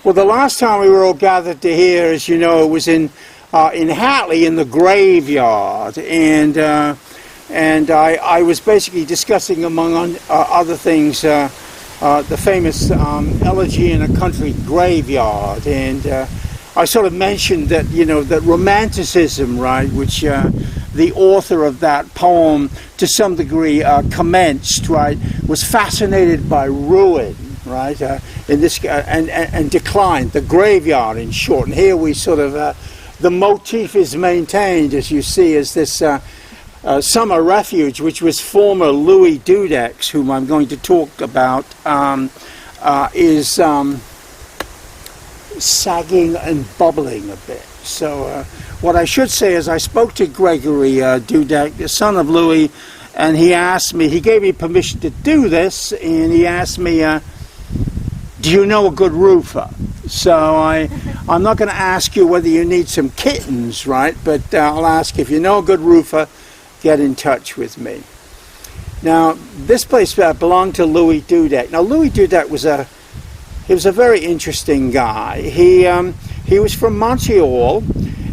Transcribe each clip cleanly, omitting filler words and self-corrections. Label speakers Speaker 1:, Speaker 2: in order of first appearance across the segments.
Speaker 1: Well, the last time we were all gathered to hear, as you know, it was in Hatley in the graveyard, and I was basically discussing, among other things, the famous Elegy in a Country Graveyard, and I sort of mentioned that, you know, that Romanticism, right, which the author of that poem to some degree commenced, right, was fascinated by ruin, right, in this and declined, the graveyard in short. And here we sort of the motif is maintained, as you see, as this summer refuge, which was former Louis Dudek's, whom I'm going to talk about, is sagging and bubbling a bit. So what I should say is I spoke to Gregory Dudek, the son of Louis, and he asked me, he gave me permission to do this, and he asked me, do you know a good roofer? So I'm not going to ask you whether you need some kittens, right? But I'll ask if you know a good roofer, get in touch with me. Now, this place belonged to Louis Dudek. Now, Louis Dudek was a very interesting guy. He was from Montreal,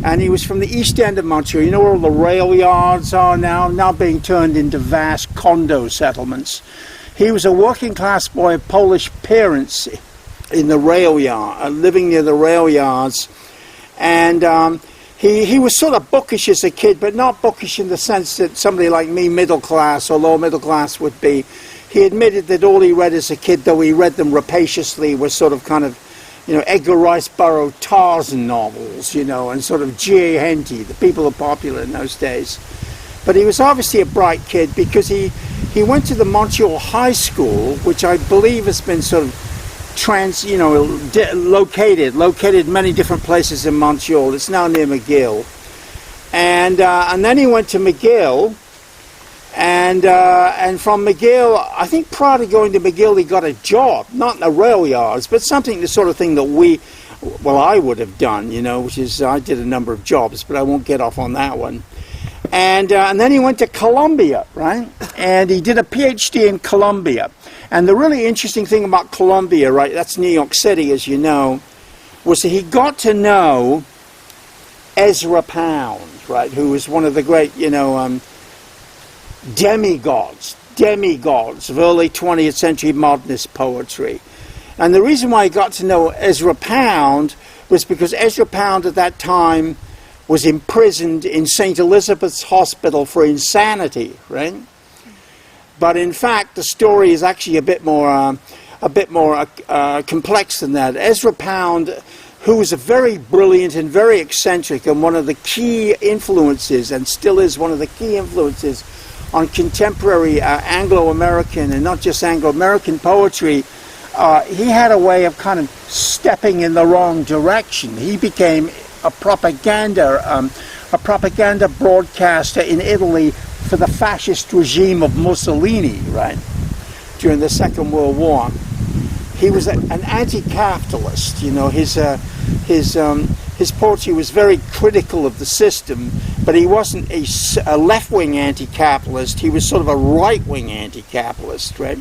Speaker 1: and he was from the east end of Montreal. You know where all the rail yards are now being turned into vast condo settlements. He was a working class boy of Polish parents in the rail yard, living near the rail yards, and he was sort of bookish as a kid, but not bookish in the sense that somebody like me, middle class or low middle class, would be. He admitted that all he read as a kid, though he read them rapaciously, was sort of kind of, you know, Edgar Rice Burroughs Tarzan novels, you know, and sort of G.A. Henty, the people were popular in those days. But he was obviously a bright kid because he went to the Montreal High School, which I believe has been sort of located many different places in Montreal. It's now near Mcgill. And then he went to Mcgill, and from Mcgill, I think prior to going to Mcgill, he got a job, not in the rail yards, but something, the sort of thing that I would have done, you know, which is, I did a number of jobs, but I won't get off on that one. And then he went to Columbia, right? And he did a PhD in Columbia. And the really interesting thing about Columbia, right, that's New York City, as you know, was that he got to know Ezra Pound, right, who was one of the great, you know, demigods of early 20th century modernist poetry. And the reason why he got to know Ezra Pound was because Ezra Pound at that time was imprisoned in St. Elizabeth's Hospital for insanity, right? But in fact, the story is actually a bit more complex than that. Ezra Pound, who was a very brilliant and very eccentric, and one of the key influences, and still is one of the key influences on contemporary Anglo-American and not just Anglo-American poetry, he had a way of kind of stepping in the wrong direction. He became a propaganda broadcaster in Italy for the fascist regime of Mussolini, right, during the Second World War. He was an anti-capitalist, you know, his poetry was very critical of the system, but he wasn't a left-wing anti-capitalist, he was sort of a right-wing anti-capitalist, right?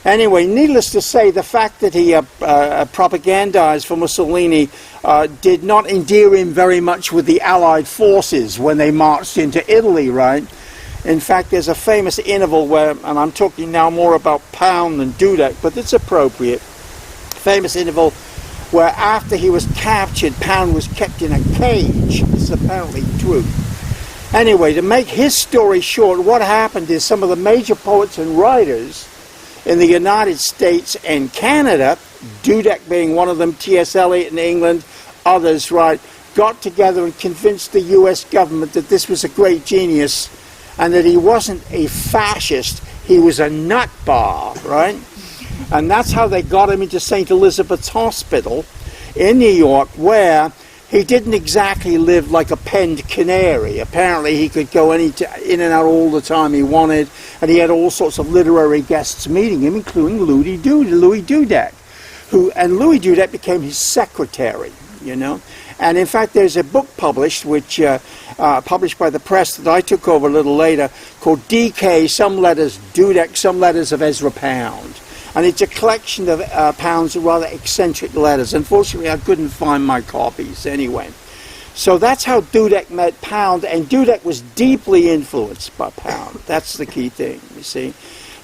Speaker 1: Anyway, needless to say, the fact that he propagandized for Mussolini did not endear him very much with the Allied forces when they marched into Italy, right? In fact, there's a famous interval where, and I'm talking now more about Pound than Dudek, but it's appropriate, famous interval where after he was captured, Pound was kept in a cage. This is apparently true. Anyway, to make his story short, what happened is some of the major poets and writers in the United States and Canada, Dudek being one of them, T.S. Eliot in England, others, right, got together and convinced the U.S. government that this was a great genius and that he wasn't a fascist, he was a nutbar, right? And that's how they got him into St. Elizabeth's Hospital in New York, where he didn't exactly live like a penned canary. Apparently he could go in and out all the time he wanted, and he had all sorts of literary guests meeting him, including Louis Dudek, and Louis Dudek became his secretary, you know. And in fact, there's a book published, which published by the press that I took over a little later, called DK, Some Letters, Dudek, Some Letters of Ezra Pound. And it's a collection of Pound's rather eccentric letters. Unfortunately, I couldn't find my copies anyway. So that's how Dudek met Pound, and Dudek was deeply influenced by Pound. That's the key thing, you see.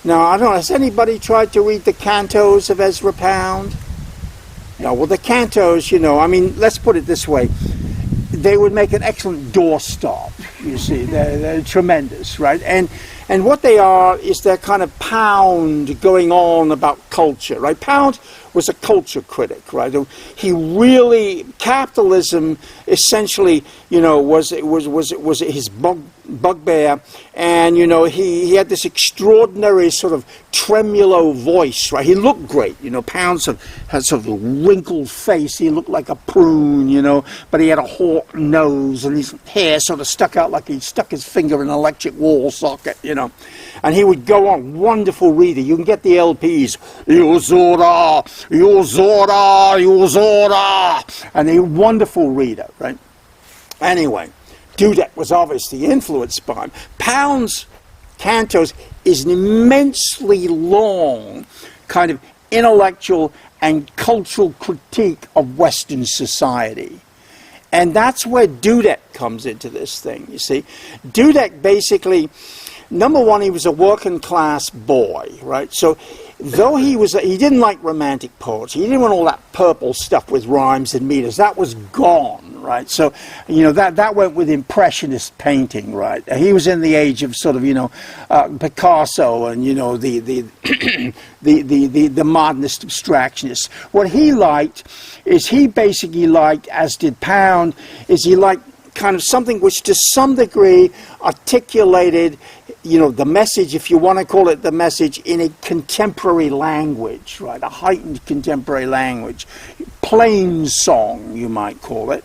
Speaker 1: Now, I don't know, has anybody tried to read the Cantos of Ezra Pound? No, well, the Cantos, you know, I mean, let's put it this way. They would make an excellent doorstop, you see. They're tremendous, right? And what they are is they're kind of Pound going on about culture, right? Pound was a culture critic, right? He really, capitalism essentially, you know, was his bugbear, and you know he had this extraordinary sort of tremulo voice, right? He looked great, you know. Pound had sort of a wrinkled face. He looked like a prune, you know, but he had a hawk nose, and his hair sort of stuck out like he stuck his finger in an electric wall socket, you know. And he would go on, wonderful reader. You can get the LPs, Yozora, Yozora, Yozora, and a wonderful reader, right? Anyway, Dudek was obviously influenced by him. Pound's Cantos is an immensely long kind of intellectual and cultural critique of Western society. And that's where Dudek comes into this thing, you see. Dudek basically, number one, he was a working class boy, right? So though he didn't like romantic poetry, he didn't want all that purple stuff with rhymes and meters. That was gone, right? So, you know, that went with Impressionist painting, right? He was in the age of sort of, you know, Picasso and, you know, the modernist abstractionists. What he liked is he basically liked, as did Pound, is he liked kind of something which to some degree articulated, you know, the message, if you want to call it the message, in a contemporary language, right? A heightened contemporary language. Plain song, you might call it.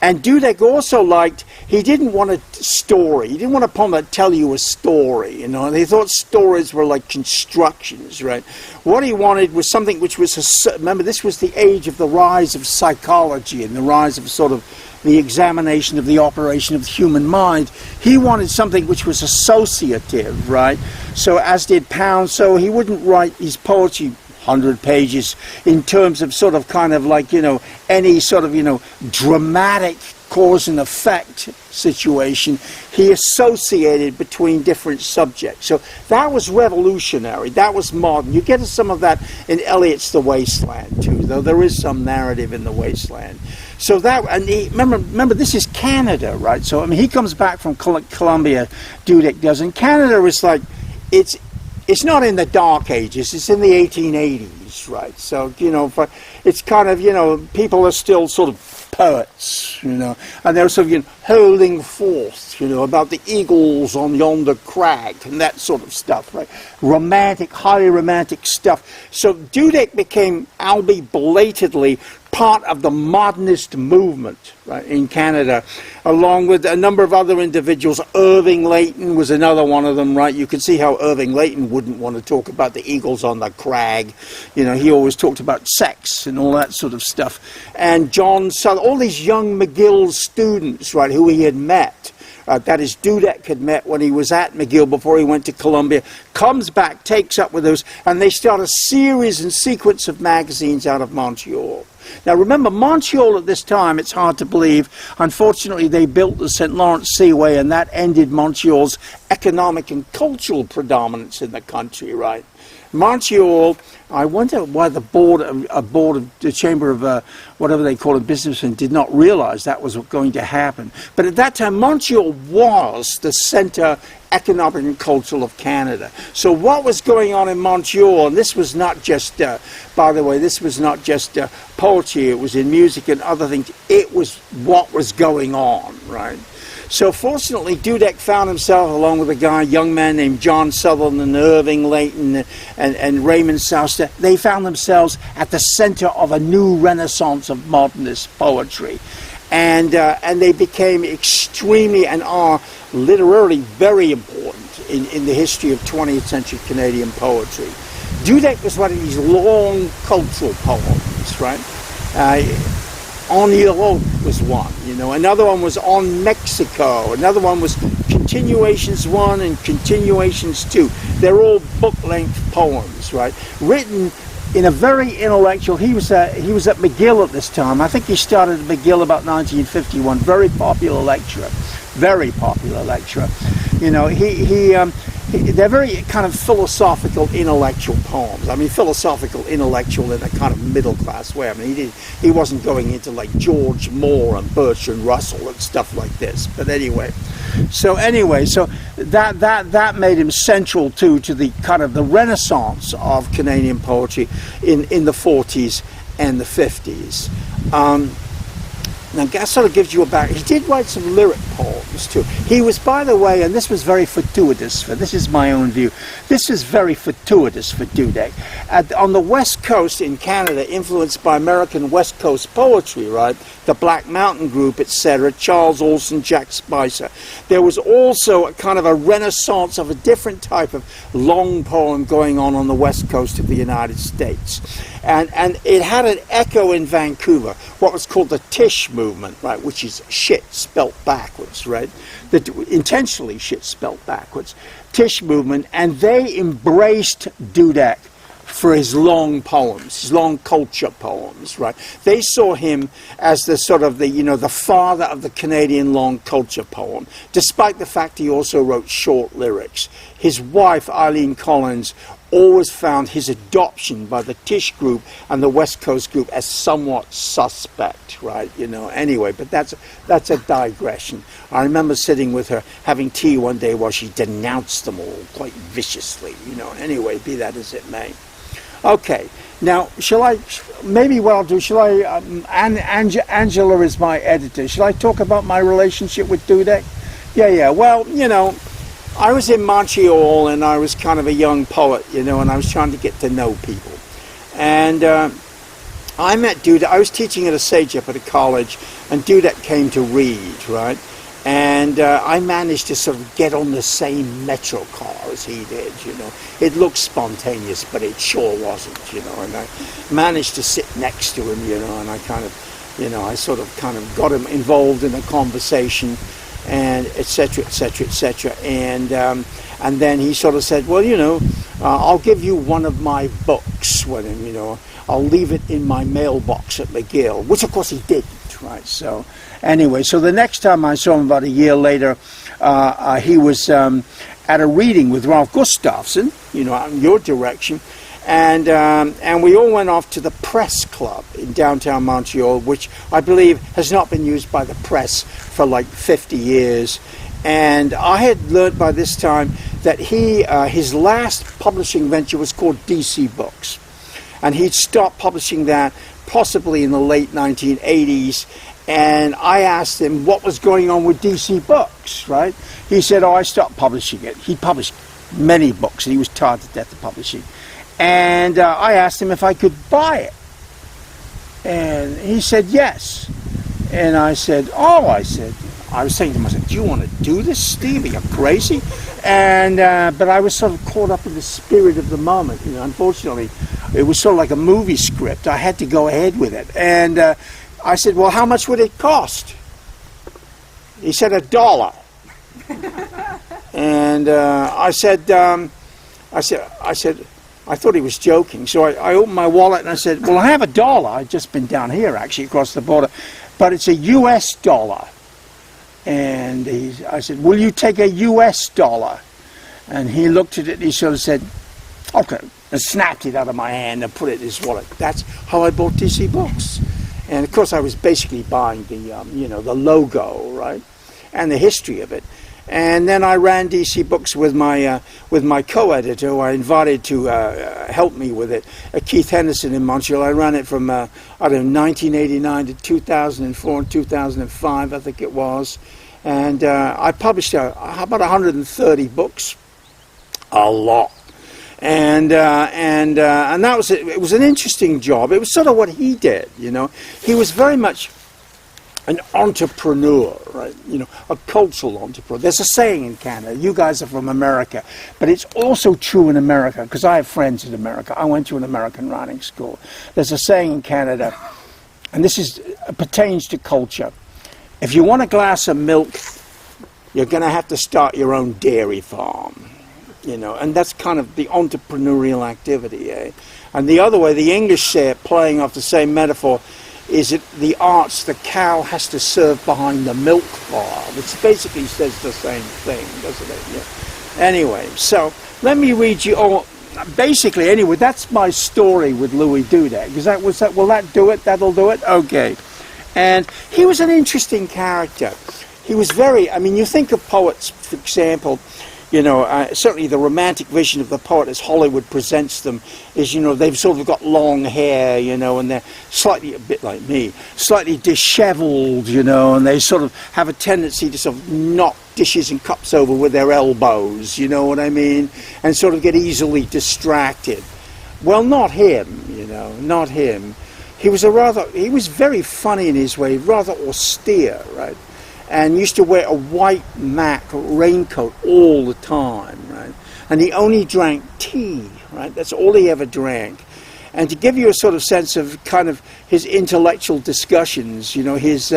Speaker 1: And Dudek also liked, he didn't want a story. He didn't want a poem that tell you a story, you know. He thought stories were like constructions, right? What he wanted was something which was, remember, this was the age of the rise of psychology and the rise of sort of the examination of the operation of the human mind. He wanted something which was associative, right? So as did Pound, so he wouldn't write his poetry 100 pages in terms of sort of kind of like, you know, any sort of, you know, dramatic cause and effect situation. He associated between different subjects. So that was revolutionary. That was modern. You get some of that in Eliot's The Wasteland too, though there is some narrative in The Wasteland. So that, and remember, this is Canada, right? So I mean, he comes back from Columbia, Dudek does, and Canada is like, it's not in the Dark Ages, it's in the 1880s, right? So, you know, it's kind of, you know, people are still sort of poets, you know, and they're sort of, you know, holding forth, you know, about the eagles on yonder crag and that sort of stuff, right? Romantic, highly romantic stuff. So Dudek became, albeit belatedly, part of the modernist movement, right, in Canada, along with a number of other individuals. Irving Layton was another one of them, right? You can see how Irving Layton wouldn't want to talk about the eagles on the crag. You know, he always talked about sex and all that sort of stuff. And John Sutherland, all these young Mcgill students, right, who he had met, that is, Dudek had met when he was at Mcgill before he went to Columbia, comes back, takes up with those, and they start a series and sequence of magazines out of Montreal. Now remember, Montreal at this time, it's hard to believe, unfortunately they built the St. Lawrence Seaway, and that ended Montreal's economic and cultural predominance in the country, right? Montreal, I wonder why the board of the Chamber of whatever they call it, businessmen, did not realize that was going to happen. But at that time, Montreal was the center economic and cultural of Canada. So what was going on in Montreal, and this was not just, by the way, this was not just poetry, it was in music and other things, it was what was going on, right? So fortunately, Dudek found himself, along with a young man named John Sutherland and Irving Layton and Raymond Souster, they found themselves at the center of a new renaissance of modernist poetry. And they became extremely and are literally very important in the history of 20th century Canadian poetry. Dudek was one of these long cultural poems, right? On Europe was one, Another one was on Mexico. Another one was Continuations 1 and Continuations 2. They're all book-length poems, right? Written in a very intellectual. He was at Mcgill at this time. I think he started at Mcgill about 1951. Very popular lecturer. Very popular lecturer. They're very kind of philosophical, intellectual poems. I mean, philosophical, intellectual in a kind of middle-class way. I mean, he wasn't going into like George Moore and Bertrand Russell and stuff like this. But anyway, so that made him central to the kind of the renaissance of Canadian poetry in the 40s and the 50s. Now, that sort of gives you a back. He did write some lyric poems too. He was, by the way, and this was very fortuitous. This is my own view. This is very fortuitous for Dudek. On the West Coast in Canada, influenced by American West Coast poetry, right? The Black Mountain Group, etc. Charles Olson, Jack Spicer. There was also a kind of a renaissance of a different type of long poem going on the West Coast of the United States. And it had an echo in Vancouver, what was called the Tish movement, right, which is shit spelt backwards, right? Intentionally shit spelt backwards. Tish movement, and they embraced Dudek for his long poems, his long culture poems, right? They saw him as the sort of the father of the Canadian long culture poem, despite the fact he also wrote short lyrics. His wife, Eileen Collins, always found his adoption by the Tish group and the West Coast group as somewhat suspect, right? Anyway, but that's a digression. I remember sitting with her having tea one day while she denounced them all quite viciously, Anyway, be that as it may. Okay, now, Angela is my editor. Shall I talk about my relationship with Dudek? Yeah, well, I was in Montreal and I was kind of a young poet, and I was trying to get to know people. And I met Dudek. I was teaching at a SAGEP at a college, and Dudek came to read, right? And I managed to sort of get on the same metro car as he did, It looked spontaneous, but it sure wasn't, And I managed to sit next to him, and I kind of, I sort of kind of got him involved in a conversation, and etc. And then he sort of said, well, I'll give you one of my books when, I'll leave it in my mailbox at Mcgill, which of course he didn't, right? So anyway, so the next time I saw him about a year later, he was at a reading with Ralph Gustafson, out in your direction, and we all went off to the Press Club in downtown Montreal, which I believe has not been used by the press for like 50 years. And I had learned by this time that his last publishing venture was called DC Books. And he'd stopped publishing that possibly in the late 1980s. And I asked him what was going on with DC Books, right? He said, I stopped publishing it. He published many books and he was tired to death of publishing. And I asked him if I could buy it. And he said yes. And I said, I was saying to myself, do you want to do this, Steve? Are you crazy? And but I was sort of caught up in the spirit of the moment. Unfortunately, it was sort of like a movie script. I had to go ahead with it. And I said, well, how much would it cost? He said $1. And I said, I thought he was joking. So I opened my wallet and I said, well, I have $1. I'd just been down here, actually, across the border. But it's a US dollar. And I said, will you take a US dollar? And he looked at it and he sort of said, okay. and snapped it out of my hand and put it in his wallet. That's how I bought DC Books. And of course I was basically buying the, the logo, right, and the history of it. And then I ran DC Books with my co-editor, who I invited to help me with it, Keith Henderson in Montreal. I ran it from 1989 to 2004 and 2005, I think it was. And I published about 130 books, a lot. And that was it. It was an interesting job. It was sort of what he did, He was very much an entrepreneur, right? A cultural entrepreneur. There's a saying in Canada, you guys are from America, but it's also true in America, because I have friends in America. I went to an American writing school. There's a saying in Canada, and this pertains to culture. If you want a glass of milk, you're going to have to start your own dairy farm, and that's kind of the entrepreneurial activity, eh? And the other way, the English say it, playing off the same metaphor, is it the arts the cow has to serve behind the milk bar, which basically says the same thing, doesn't it? Yeah. Anyway, so let me read you. Basically, anyway, that's my story with Louis Dudek. Will that do it? That'll do it? Okay. And he was an interesting character. He was you think of poets, for example, certainly the romantic vision of the poet as Hollywood presents them is, they've sort of got long hair, and they're slightly, a bit like me, slightly disheveled, and they sort of have a tendency to sort of knock dishes and cups over with their elbows, you know what I mean, and sort of get easily distracted. Well, not him, not him. He was very funny in his way, rather austere, right? And used to wear a white Mac raincoat all the time, right? And he only drank tea, right? That's all he ever drank. And to give you a sort of sense of kind of his intellectual discussions, his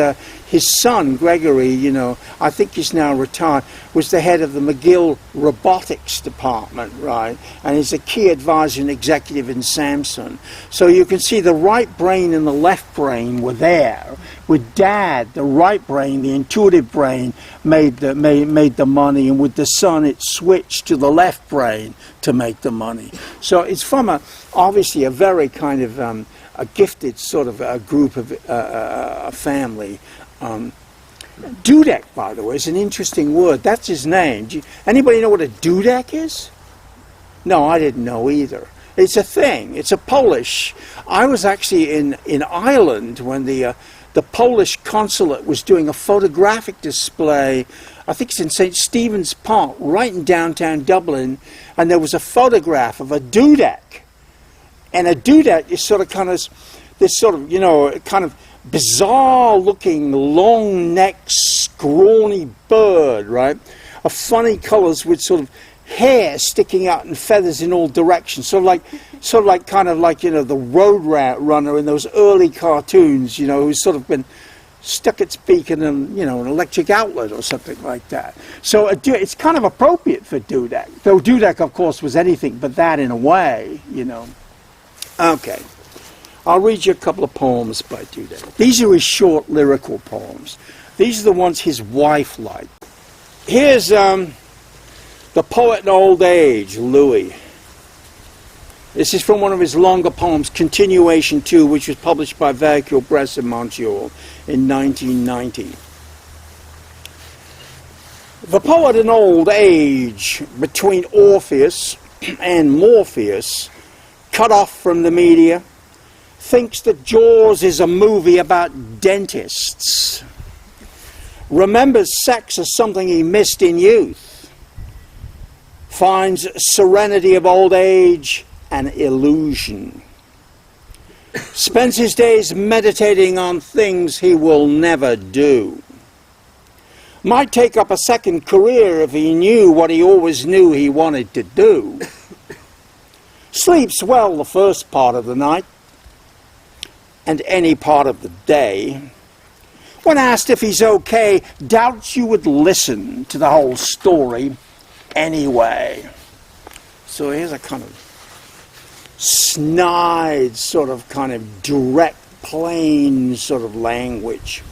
Speaker 1: son, Gregory, I think he's now retired, was the head of the Mcgill robotics department, right? And he's a key advisor and executive in Samsung. So you can see the right brain and the left brain were there. With Dad, the right brain, the intuitive brain, made the money, and with the son, it switched to the left brain to make the money. So it's from obviously a very kind of a gifted sort of a group of a family. Dudek, by the way, is an interesting word. That's his name. Anybody know what a Dudek is? No, I didn't know either. It's a thing. It's a Polish. I was actually in Ireland when the Polish consulate was doing a photographic display. I think it's in St. Stephen's Park, right in downtown Dublin, and there was a photograph of a Dudek. And a Dudek is sort of kind of this sort of, kind of bizarre-looking, long-necked, scrawny bird, right? Of funny colours with sort of hair sticking out and feathers in all directions, sort of like the Road Runner in those early cartoons, who's sort of been stuck its beak in an electric outlet or something like that. So it's kind of appropriate for Dudek, though Dudek, of course, was anything but that in a way, Okay, I'll read you a couple of poems by Dudek. These are his short lyrical poems. These are the ones his wife liked. Here's The Poet in Old Age, Louis. This is from one of his longer poems, Continuation 2, which was published by Vacuole Press in Montreal in 1990. The poet in old age, between Orpheus and Morpheus, cut off from the media, thinks that Jaws is a movie about dentists, remembers sex as something he missed in youth, finds serenity of old age an illusion, spends his days meditating on things he will never do, might take up a second career if he knew what he always knew he wanted to do, sleeps well the first part of the night and any part of the day. When asked if he's okay, doubts you would listen to the whole story anyway. So here's a kind of snide, sort of kind of direct, plain sort of language.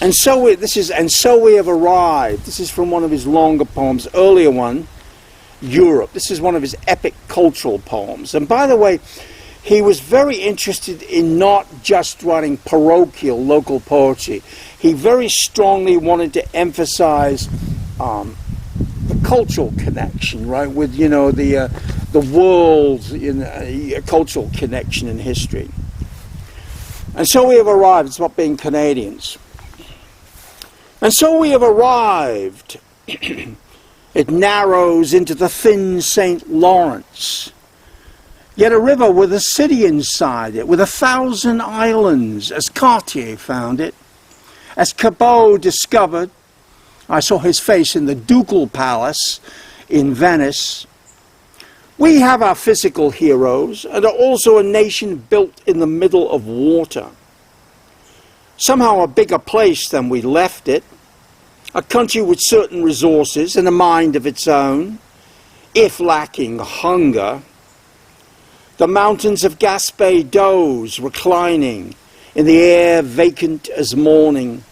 Speaker 1: And so we have arrived. This is from one of his longer poems, earlier one. Europe. This is one of his epic cultural poems. And by the way, he was very interested in not just writing parochial local poetry. He very strongly wanted to emphasize the cultural connection, right, with, you know, the world, cultural connection in history. And so we have arrived. It's about being Canadians. And so we have arrived. It narrows into the thin St. Lawrence. Yet a river with a city inside it, with 1,000 islands, as Cartier found it. As Cabot discovered, I saw his face in the Ducal Palace in Venice. We have our physical heroes, and are also a nation built in the middle of water. Somehow a bigger place than we left it. A country with certain resources and a mind of its own, if lacking hunger. The mountains of Gaspé doze reclining in the air vacant as morning.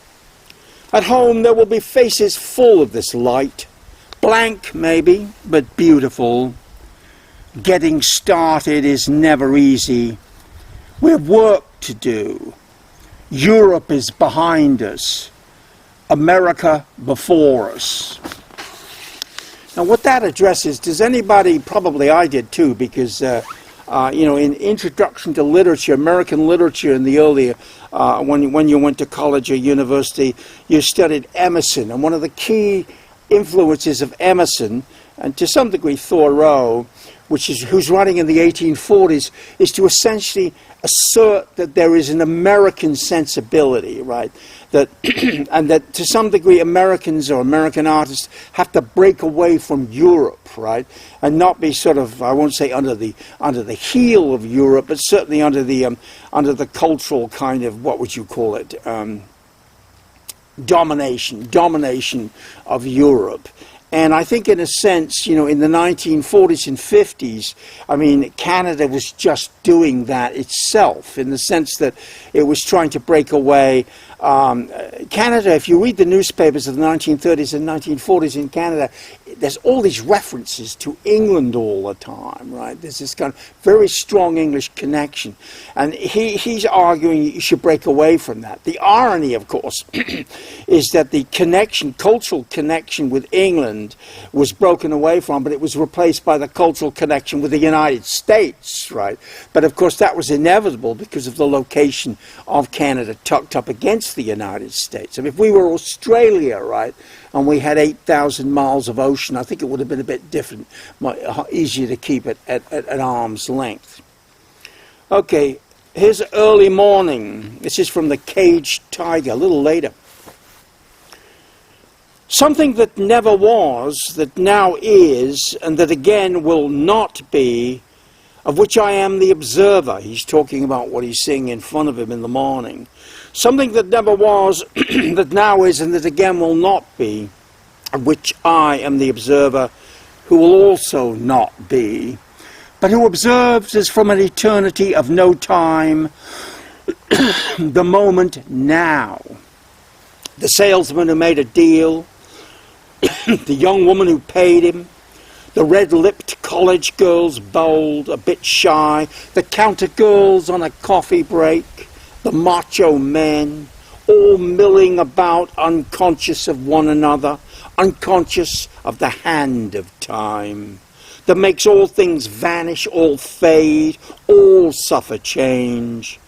Speaker 1: At home there will be faces full of this light, blank maybe, but beautiful. Getting started is never easy. We have work to do. Europe is behind us. America before us. Now what that addresses, does anybody, probably I did too, because in Introduction to Literature, American literature in the earlier, when you went to college or university, you studied Emerson, and one of the key influences of Emerson, and to some degree Thoreau, who's writing in the 1840s, is to essentially assert that there is an American sensibility, right? That and that to some degree Americans or American artists have to break away from Europe, right? And not be sort of, I won't say under the heel of Europe, but certainly under the cultural kind of, what would you call it? Domination of Europe. And I think in a sense, in the 1940s and 50s, I mean, Canada was just doing that itself, in the sense that it was trying to break away. Canada, if you read the newspapers of the 1930s and 1940s in Canada, there's all these references to England all the time, right? There's this kind of very strong English connection. And he's arguing you should break away from that. The irony, of course, is that the cultural connection with England was broken away from, but it was replaced by the cultural connection with the United States, right? But of course that was inevitable because of the location of Canada tucked up against the United States. I mean, if we were Australia, right, and we had 8,000 miles of ocean, I think it would have been a bit different, easier to keep it at arm's length. Okay, here's Early Morning. This is from The Caged Tiger, a little later. Something that never was, that now is, and that again will not be, of which I am the observer. He's talking about what he's seeing in front of him in the morning. Something that never was, that now is, and that again will not be, of which I am the observer, who will also not be, but who observes as from an eternity of no time, the moment now. The salesman who made a deal, the young woman who paid him, the red-lipped college girls, bold, a bit shy, the counter girls on a coffee break, the macho men, all milling about unconscious of one another, unconscious of the hand of time, that makes all things vanish, all fade, all suffer change.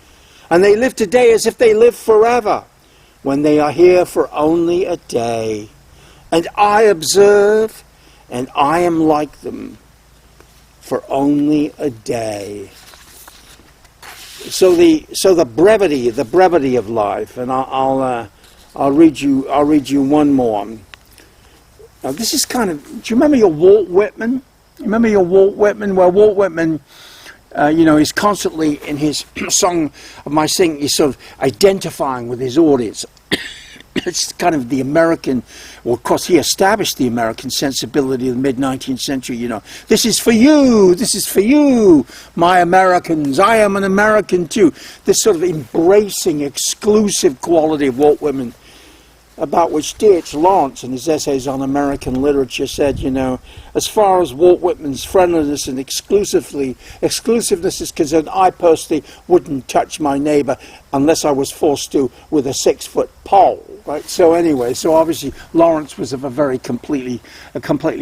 Speaker 1: And they live today as if they live forever, when they are here for only a day. And I observe, and I am like them, for only a day. So the brevity of life, and I'll read you one more. Now this is kind of. Do you remember your Walt Whitman? Remember your Walt Whitman? Well, Walt Whitman, he's constantly in his Song of My Sing, he's sort of identifying with his audience. It's kind of the American, well, of course, he established the American sensibility of the mid-19th century, This is for you, my Americans, I am an American too. This sort of embracing, exclusive quality of Walt Whitman. about which D.H. Lawrence in his essays on American literature said, as far as Walt Whitman's friendliness and exclusiveness is concerned, I personally wouldn't touch my neighbor unless I was forced to with a 6-foot pole. Right? So anyway, so obviously Lawrence was of a completely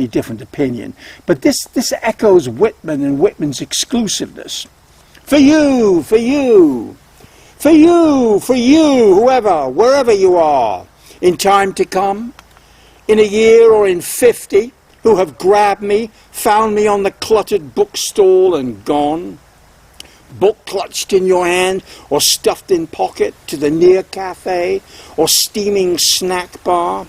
Speaker 1: different opinion. But this echoes Whitman and Whitman's exclusiveness. For you, whoever, wherever you are, in time to come, in a year or in 50, who have grabbed me, found me on the cluttered bookstall and gone, book clutched in your hand or stuffed in pocket to the near cafe or steaming snack bar,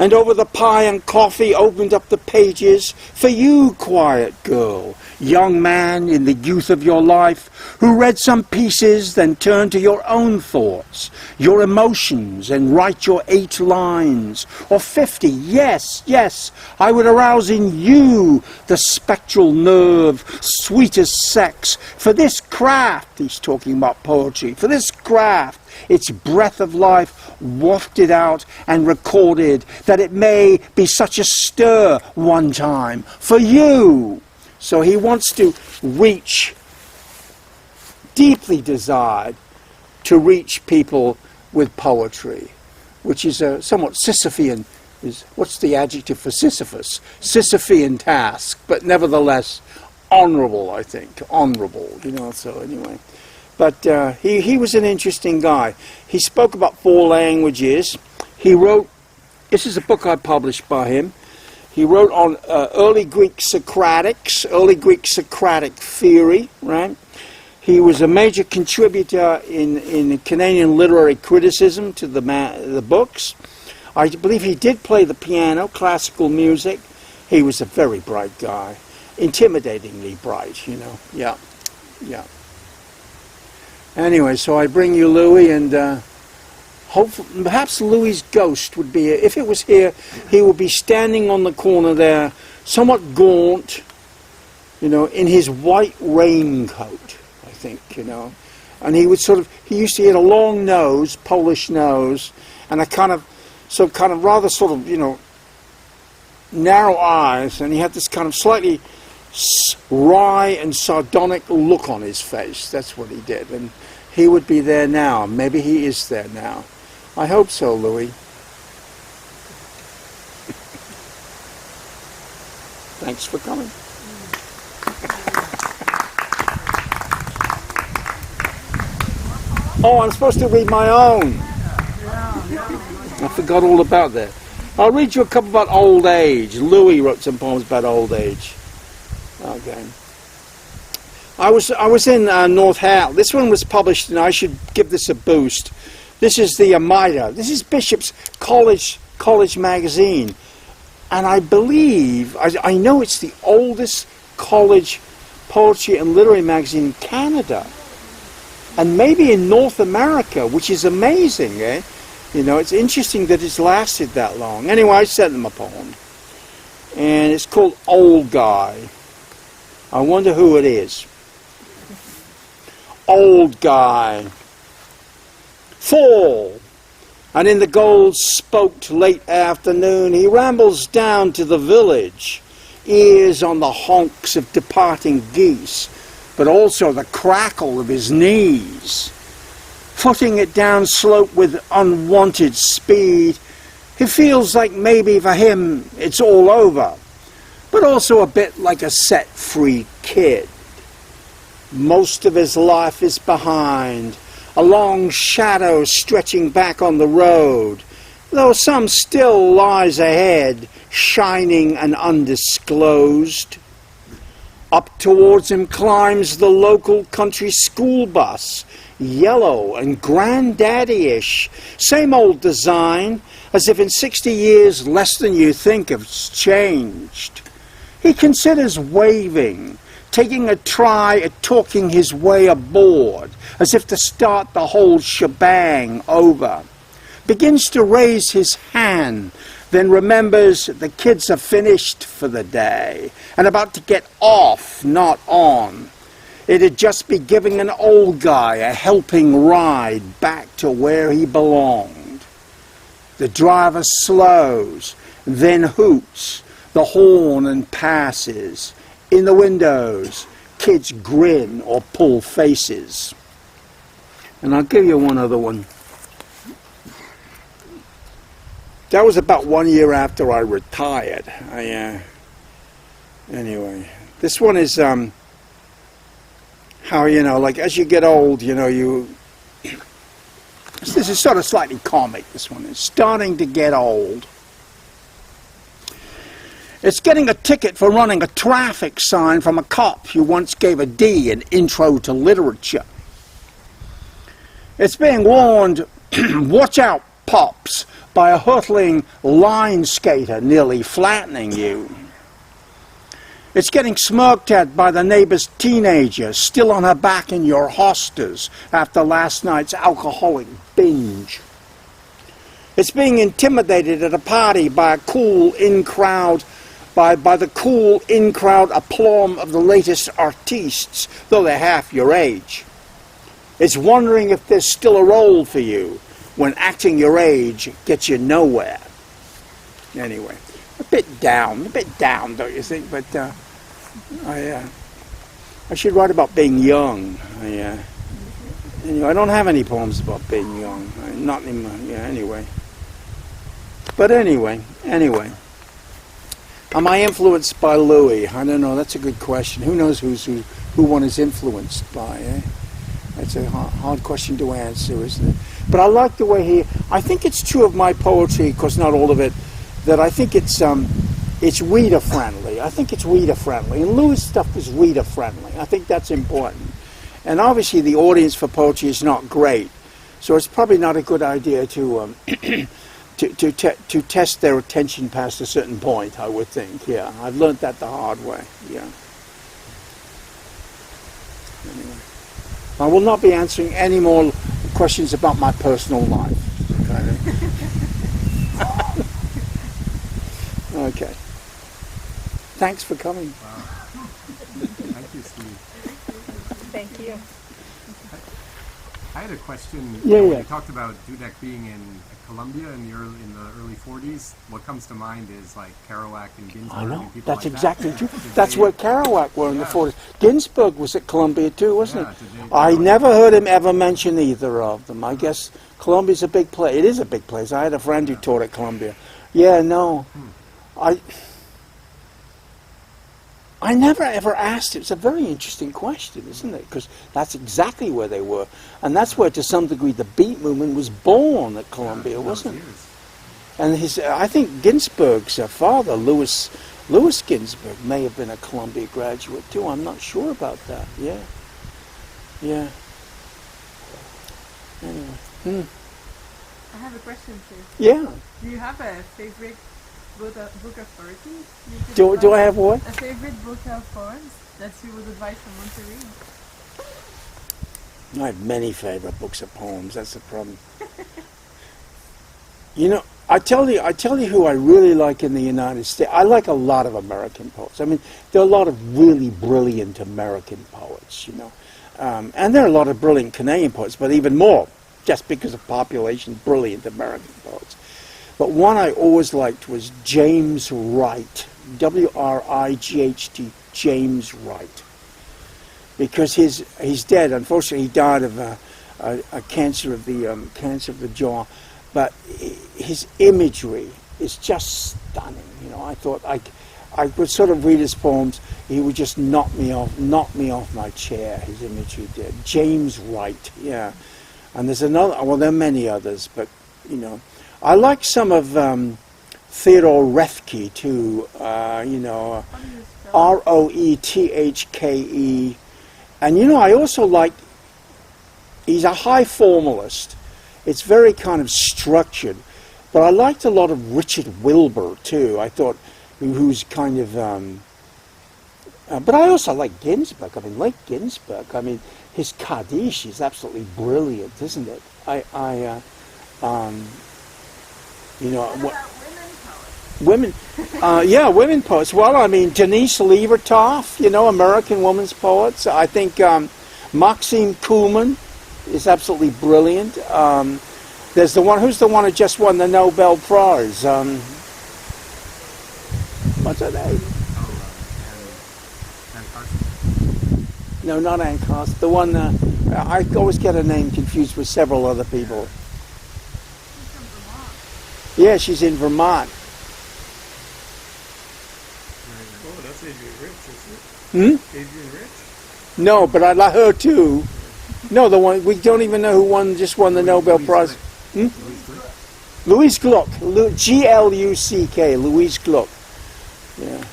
Speaker 1: and over the pie and coffee opened up the pages for you, quiet girl, young man in the youth of your life, who read some pieces, then turned to your own thoughts, your emotions, and write your 8 lines, or 50. Yes, I would arouse in you the spectral nerve, sweet as sex, for this craft, he's talking about poetry, for this craft, its breath of life wafted out and recorded, that it may be such a stir one time for you. So he wants to reach, deeply desired to reach people with poetry, which is a somewhat Sisyphean, what's the adjective for Sisyphus? Sisyphean task, but nevertheless honorable, I think. Honorable, so anyway. But he was an interesting guy. He spoke about 4 languages. He wrote, this is a book I published by him. He wrote on early Greek Socratics, early Greek Socratic theory, right? He was a major contributor in Canadian literary criticism to the books. I believe he did play the piano, classical music. He was a very bright guy, intimidatingly bright, Yeah. Anyway, so I bring you Louis, and hopefully, perhaps Louis's ghost would be, if it was here, he would be standing on the corner there, somewhat gaunt, in his white raincoat, I think, And he would he had a long nose, Polish nose, and narrow eyes, and he had this kind of slightly wry and sardonic look on his face. That's what he did, and he would be there now. Maybe he is there now. I hope so, Louis. Thanks for coming. Oh, I'm supposed to read my own. I forgot all about that. I'll read you a couple about old age. Louis wrote some poems about old age. Okay. I was in North Hal. This one was published, and I should give this a boost. This is the Amida. This is Bishop's college magazine, and I believe I know it's the oldest college poetry and literary magazine in Canada, and maybe in North America, which is amazing. It's interesting that it's lasted that long. Anyway, I sent them a poem, and it's called "Old Guy." I wonder who it is. Old guy. Fall. And in the gold-spoked late afternoon, he rambles down to the village, ears on the honks of departing geese, but also the crackle of his knees. Footing it down slope with unwanted speed, he feels like maybe for him it's all over, but also a bit like a set-free kid. Most of his life is behind, a long shadow stretching back on the road, though some still lies ahead, shining and undisclosed. Up towards him climbs the local country school bus, yellow and granddaddy-ish, same old design, as if in 60 years less than you think have changed. He considers waving, taking a try at talking his way aboard, as if to start the whole shebang over. Begins to raise his hand, then remembers the kids are finished for the day and about to get off, not on. It'd just be giving an old guy a helping ride back to where he belonged. The driver slows, then hoots, the horn and passes. In the windows, kids grin or pull faces. And I'll give you one other one. That was about 1 year after I retired. Anyway, this one is how, like as you get old, this is sort of slightly comic, this one. It's starting to get old. It's getting a ticket for running a traffic sign from a cop who once gave a D in Intro to Literature. It's being warned, watch out, pops, by a hurtling line skater nearly flattening you. It's getting smirked at by the neighbor's teenager still on her back in your hostas after last night's alcoholic binge. It's being intimidated at a party by a cool in-crowd, by the cool in-crowd aplomb of the latest artistes, though they're half your age. It's wondering if there's still a role for you when acting your age gets you nowhere. Anyway, a bit down, don't you think? But I should write about being young. Anyway, I don't have any poems about being young. Not in my, anyway. But anyway. Am I influenced by Louis? I don't know. That's a good question. Who knows who one is influenced by? That's a hard question to answer, isn't it? But I like the way I think it's true of my poetry, of course not all of it, that I think it's reader friendly. I think it's reader friendly, and Louis' stuff is reader friendly. I think that's important. And obviously the audience for poetry is not great, so it's probably not a good idea to to test their attention past a certain point, I would think. Yeah, I've learned that the hard way. Yeah. Anyway. I will not be answering any more questions about my personal life. Okay. Thanks for coming.
Speaker 2: Wow. Thank you, Steve.
Speaker 3: Thank you.
Speaker 2: I had a question.
Speaker 1: Yeah.
Speaker 2: You talked about Dudek being in Columbia in the early 40s. What comes to mind is like Kerouac and Ginsberg.
Speaker 1: I know.
Speaker 2: And people
Speaker 1: That's
Speaker 2: like
Speaker 1: exactly
Speaker 2: that.
Speaker 1: true. That's where Kerouac were in the 40s. Ginsberg was at Columbia too, wasn't
Speaker 2: Yeah,
Speaker 1: he? I never heard him ever mention either of them. I guess Columbia's a big place. It is a big place. I had a friend who taught at Columbia. Yeah, no. I never ever asked it. It's a very interesting question, isn't it? Because that's exactly where they were. And that's where, to some degree, the beat movement was born at Columbia, wasn't it? And I think Ginsberg's father, Louis Ginsberg, may have been a Columbia graduate, too. I'm not sure about that. Yeah. Anyway.
Speaker 3: I have a question, too.
Speaker 1: Yeah.
Speaker 3: Do you have a favorite book of poetry?
Speaker 1: Do I have what?
Speaker 3: A favorite book of poems that you would advise someone to read?
Speaker 1: I have many favorite books of poems. That's the problem. I tell you who I really like in the United States. I like a lot of American poets. I mean, there are a lot of really brilliant American poets, and there are a lot of brilliant Canadian poets, but even more, just because of population, brilliant American poets. But one I always liked was James Wright, W-R-I-G-H-T, James Wright, because he's dead. Unfortunately, he died of a cancer of the jaw. But his imagery is just stunning. I thought I would sort of read his poems. He would just knock me off my chair. His imagery did. James Wright, yeah. And there's another. Well, there are many others, but I like some of Theodore Roethke too. Roethke, and I also like. He's a high formalist. It's very kind of structured, but I liked a lot of Richard Wilbur too. I thought, who's kind of, but I also like Ginsberg. I mean, his Kaddish is absolutely brilliant, isn't it?
Speaker 3: What about
Speaker 1: women poets? Women poets. Well, I mean, Denise Levertov, American women's poets. I think Maxine Kuhlman is absolutely brilliant. There's the one, who's the one who just won the Nobel Prize? What's her name?
Speaker 2: And Carson.
Speaker 1: No, not Ann Carson. The one, I always get her name confused with several other people.
Speaker 3: She's from Vermont.
Speaker 1: Yeah, she's in Vermont.
Speaker 4: Oh, that's Adrian Rich, isn't it? Adrian Rich?
Speaker 1: No, but I like her too. No, the one, we don't even know who just won the Nobel Prize. Louise Gluck. G-L-U-C-K, Louise Gluck. Yeah.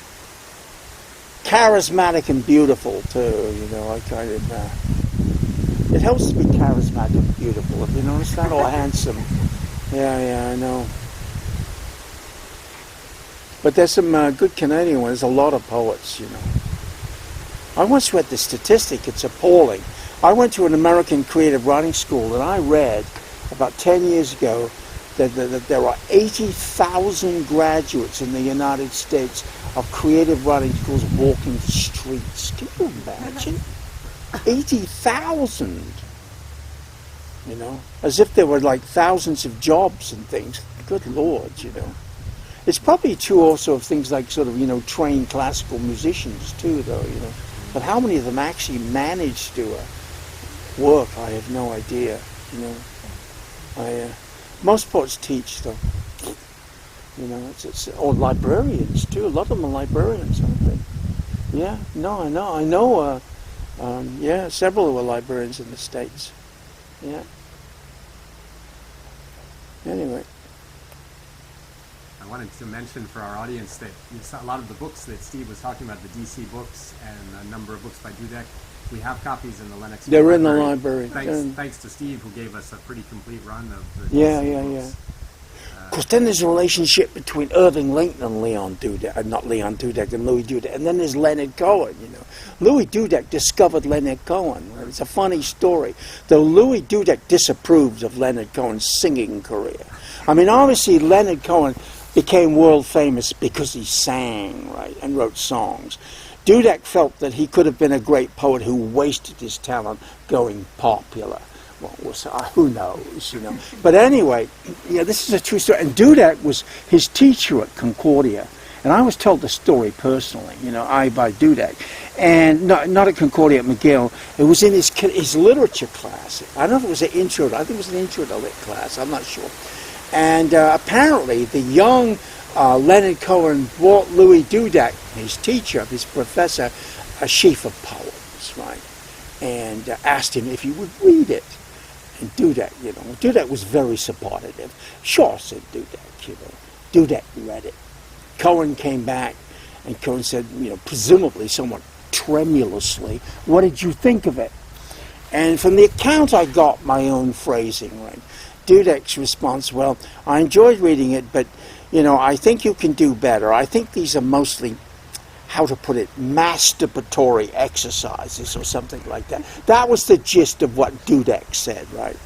Speaker 1: Charismatic and beautiful too, you know, I kind of, it helps to be charismatic and beautiful, if you notice that, or handsome. Yeah, I know. But there's some good Canadian ones, there's a lot of poets, you know. I once read the statistic, it's appalling. I went to an American creative writing school and I read about 10 years ago that there are 80,000 graduates in the United States of creative writing schools walking the streets. Can you imagine? 80,000! You know, as if there were like thousands of jobs and things. Good Lord, you know. It's probably true also of things like sort of, you know, trained classical musicians too, though, you know. But how many of them actually manage to work, I have no idea, you know. Most poets teach, though. You know, or librarians, too. A lot of them are librarians, aren't they? Yeah, no, I know, yeah, several who are librarians in the States. Yeah. Anyway.
Speaker 2: I wanted to mention for our audience that a lot of the books that Steve was talking about, the DC books and a number of books by Dudek, we have copies in the Lennoxville
Speaker 1: They're in the
Speaker 2: library.
Speaker 1: library.
Speaker 2: Thanks to Steve, who gave us a pretty complete run of the
Speaker 1: Yeah.
Speaker 2: books.
Speaker 1: Of course, then there's a relationship between Irving Lincoln and Leon Dudek, not Leon Dudek and Louis Dudek, and then there's Leonard Cohen, you know. Louis Dudek discovered Leonard Cohen. It's a funny story, though Louis Dudek disapproved of Leonard Cohen's singing career. I mean, obviously, Leonard Cohen became world famous because he sang, right, and wrote songs. Dudek felt that he could have been a great poet who wasted his talent going popular. Well, who knows, you know. But anyway, yeah, this is a true story. And Dudek was his teacher at Concordia. And I was told the story personally, you know, by Dudek. And not at Concordia, at Mcgill. It was in his literature class. I don't know if it was an intro. I think it was an intro to lit class. I'm not sure. And apparently the young Leonard Cohen brought Louis Dudek, his teacher, his professor, a sheaf of poems, right? And asked him if he would read it. And Dudek, you know, Dudek was very supportive. Sure, said Dudek, you know. Dudek read it. Cohen came back, and Cohen said, you know, presumably somewhat tremulously, what did you think of it? And from the account I got my own phrasing, right? Dudek's response, well, I enjoyed reading it, but, you know, I think you can do better. I think these are mostly, how to put it, masturbatory exercises or something like that. That was the gist of what Dudek said, right?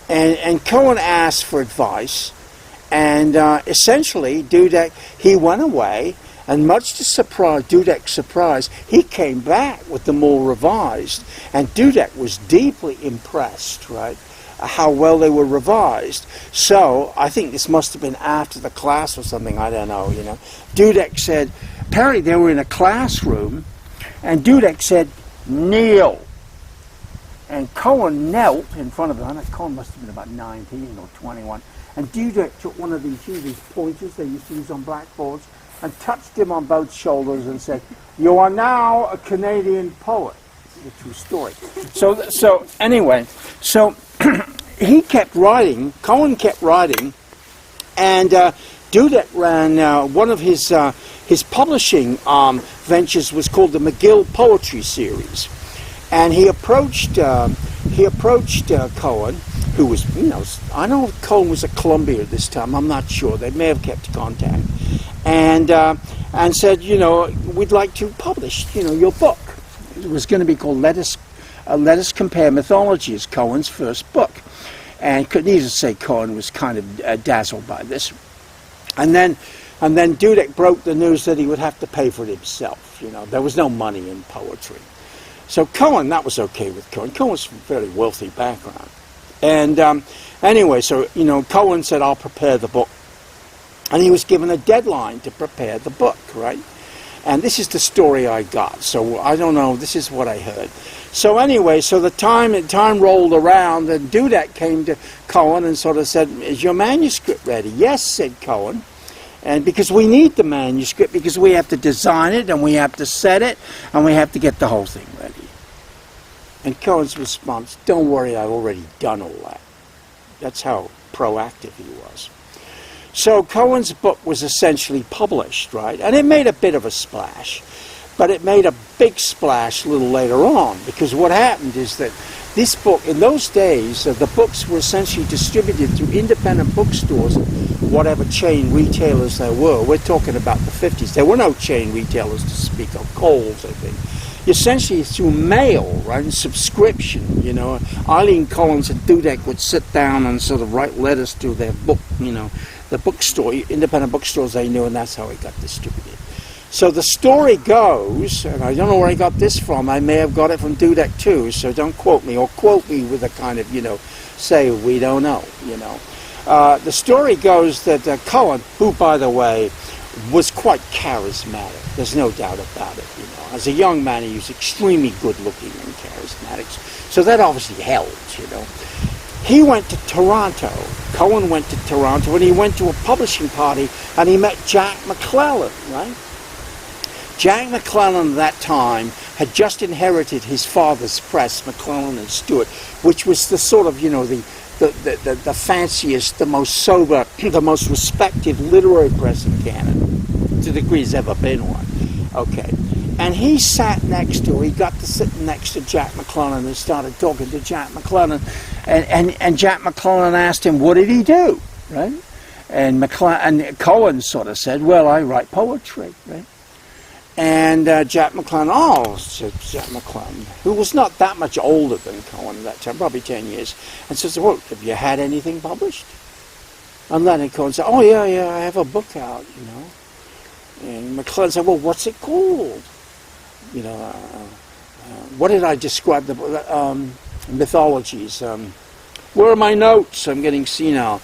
Speaker 1: And Cohen asked for advice, and essentially Dudek, he went away, and much to Dudek's surprise, he came back with the more revised, and Dudek was deeply impressed, right? How well they were revised. So I think this must have been after the class or something, I don't know, you know. Dudek said, apparently they were in a classroom, and Dudek said, kneel. And Cohen knelt in front of them. I know Cohen must have been about 19 or 21. And Dudek took one of these pointers they used to use on blackboards and touched him on both shoulders and said, you are now a Canadian poet. It's a true story. So anyway, so he kept writing, Cohen kept writing, and Dudek ran one of his publishing ventures was called the Mcgill Poetry Series, and he approached Cohen, who was, you know, I know Cohen was at Columbia at this time. I'm not sure. They may have kept contact, and said, you know, we'd like to publish, you know, your book. It was going to be called Let Us Compare Mythology, is Cohen's first book. And needless to say, Cohen was kind of dazzled by this. And then Dudek broke the news that he would have to pay for it himself. You know, there was no money in poetry. So Cohen, that was okay with Cohen. Cohen was from a very wealthy background. And anyway, so, Cohen said, I'll prepare the book. And he was given a deadline to prepare the book, right? And this is the story I got. So I don't know, this is what I heard. So anyway, so the time rolled around, and Dudek came to Cohen and sort of said, is your manuscript ready? Yes, said Cohen. And because we need the manuscript, because we have to design it, and we have to set it, and we have to get the whole thing ready. And Cohen's response, don't worry, I've already done all that. That's how proactive he was. So Cohen's book was essentially published, right? And it made a bit of a splash. But it made a big splash a little later on, because what happened is that this book, in those days, the books were essentially distributed through independent bookstores, whatever chain retailers there were. We're talking about the 50s. There were no chain retailers to speak of, Kohl's, I think. Essentially through mail, right, and subscription, Eileen Collins and Dudek would sit down and sort of write letters to their book, the bookstore, independent bookstores they knew, and that's how it got distributed. So the story goes, and I don't know where I got this from, I may have got it from Dudek too, so don't quote me, or quote me with a kind of, say we don't know, The story goes that Cohen, who, by the way, was quite charismatic, there's no doubt about it, As a young man, he was extremely good-looking and charismatic, so that obviously helped, He went to Toronto. Cohen went to Toronto, and he went to a publishing party, and he met Jack McClellan, right? Jack McClellan at that time had just inherited his father's press, McClellan and Stewart, which was the sort of, the fanciest, the most sober, the most respected literary press in Canada, to the degree there's ever been one. Okay. And he sat next to, he got to sit next to Jack McClellan and started talking to Jack McClellan. And Jack McClellan asked him, what did he do? Right? And Cohen sort of said, well, I write poetry, right? And Jack McClellan, said Jack McClellan, who was not that much older than Cohen at that time, probably 10 years, and says, well, have you had anything published? And Leonard Cohen said, oh, yeah, I have a book out, And McClellan said, well, what's it called? What did I describe the mythologies? Where are my notes? I'm getting senile.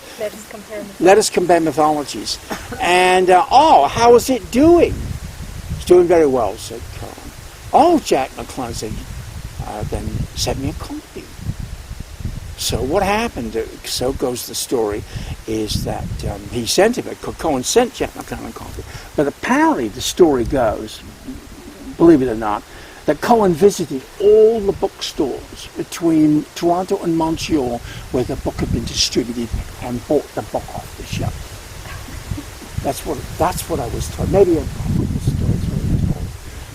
Speaker 1: Let us compare mythologies. And, how is it doing? It's doing very well, said Cohen. Oh, Jack McClellan said, then send me a copy. So what happened, so goes the story, is that he sent him, Cohen sent Jack McClellan a copy. But apparently the story goes, believe it or not, that Cohen visited all the bookstores between Toronto and Montreal where the book had been distributed and bought the book off the shelf. That's what I was told. Maybe I'm wrong with the story, that's what I was told.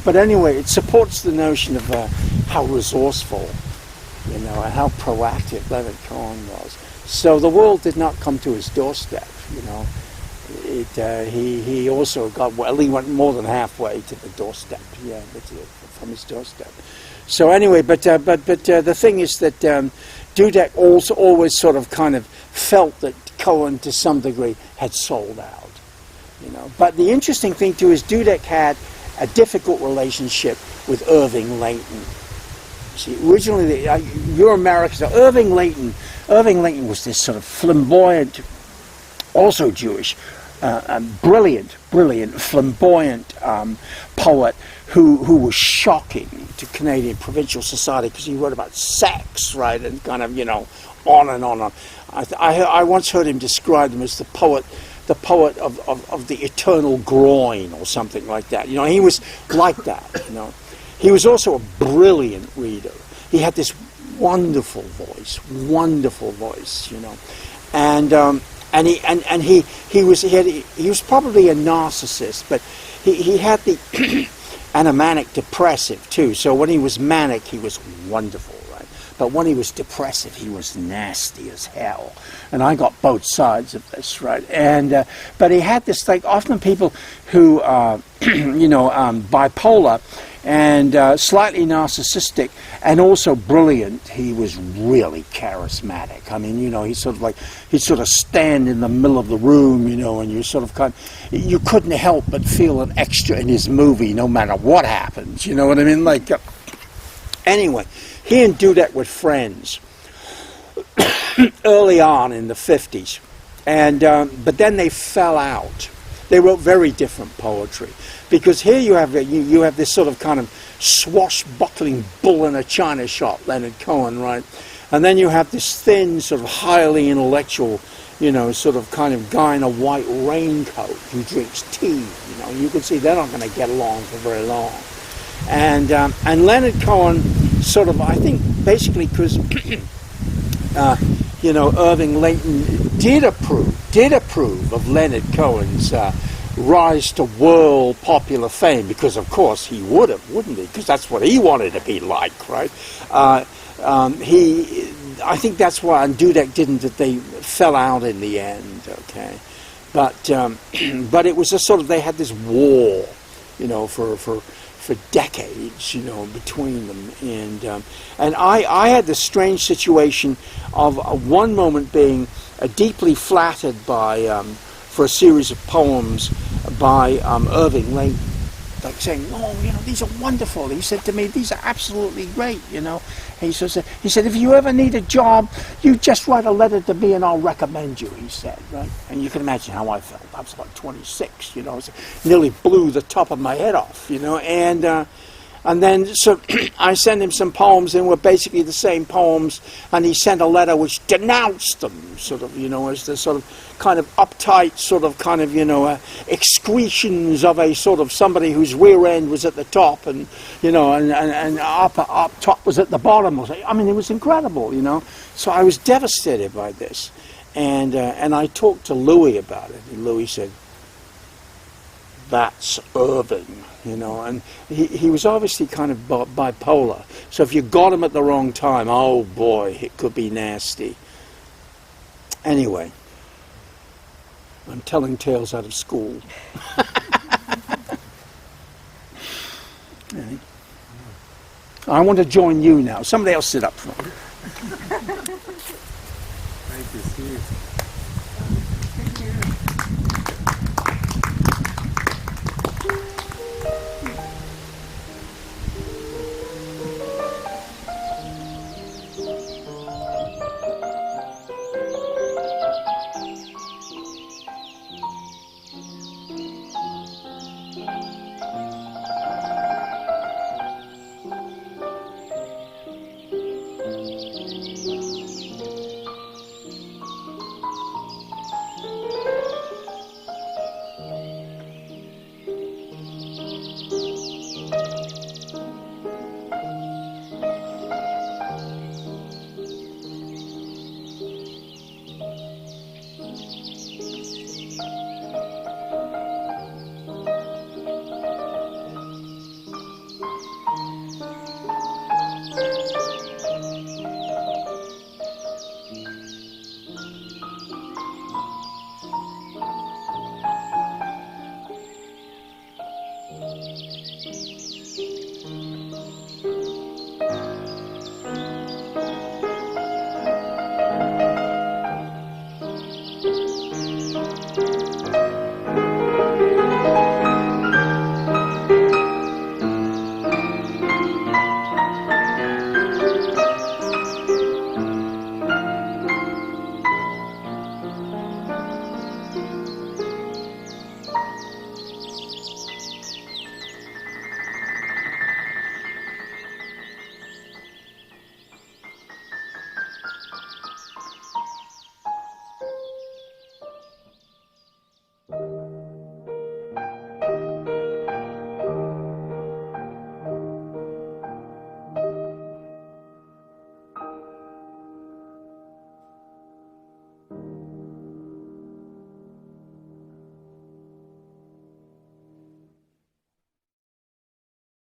Speaker 1: But anyway, it supports the notion of how resourceful, and how proactive Leonard Cohen was. So the world did not come to his doorstep, He also got, well, he went more than halfway to the doorstep, from his doorstep. So anyway, but the thing is that Dudek also always sort of kind of felt that Cohen, to some degree, had sold out, But the interesting thing too is Dudek had a difficult relationship with Irving Layton. See, originally, you're American, so Irving Layton was this sort of flamboyant, also Jewish, brilliant, flamboyant poet who was shocking to Canadian provincial society because he wrote about sex, right, and kind of, on and on. I once heard him describe him as the poet of the eternal groin or something like that. He was like that, He was also a brilliant reader. He had this wonderful voice, and he was probably a narcissist, but he had the and a manic depressive too. So when he was manic, he was wonderful, right? But when he was depressive, he was nasty as hell. And I got both sides of this, right? And but he had this, like, often people who bipolar and slightly narcissistic and also brilliant, he was really charismatic. I mean, he'd sort of stand in the middle of the room, and you sort of you couldn't help but feel an extra in his movie no matter what happens, you know what I mean? Anyway, he and Dudek were friends. early on in the 50s. And but then they fell out. They wrote very different poetry, because here you have this sort of kind of swashbuckling bull in a china shop, Leonard Cohen, right? And then you have this thin, sort of highly intellectual, sort of kind of guy in a white raincoat who drinks tea. You can see they're not going to get along for very long. And Leonard Cohen sort of, I think, basically because Irving Layton did approve of Leonard Cohen's rise to world popular fame, because of course he would have, wouldn't he? Because that's what he wanted to be like, right? I think that's why, and Dudek didn't, that they fell out in the end, okay? But it was a sort of, they had this war, for decades, between them. And I had this strange situation of one moment being deeply flattered by, for a series of poems by Irving Layton, like saying, "Oh, these are wonderful." He said to me, "These are absolutely great." And he said, "If you ever need a job, you just write a letter to me and I'll recommend you." He said, right? And you can imagine how I felt. I was like 26, it nearly blew the top of my head off, and then so I sent him some poems, and were basically the same poems, and he sent a letter which denounced them, sort of, as the sort of kind of uptight, sort of kind of, excretions of a sort of somebody whose rear end was at the top, and and up top was at the bottom. I mean, it was incredible, So I was devastated by this, and I talked to Louis about it, and Louis said, "That's Irving." And he was obviously kind of bipolar. So if you got him at the wrong time, oh boy, it could be nasty. Anyway, I'm telling tales out of school. I want to join you now. Somebody else sit up front.
Speaker 2: Thank you, Steve.
Speaker 3: Thank you.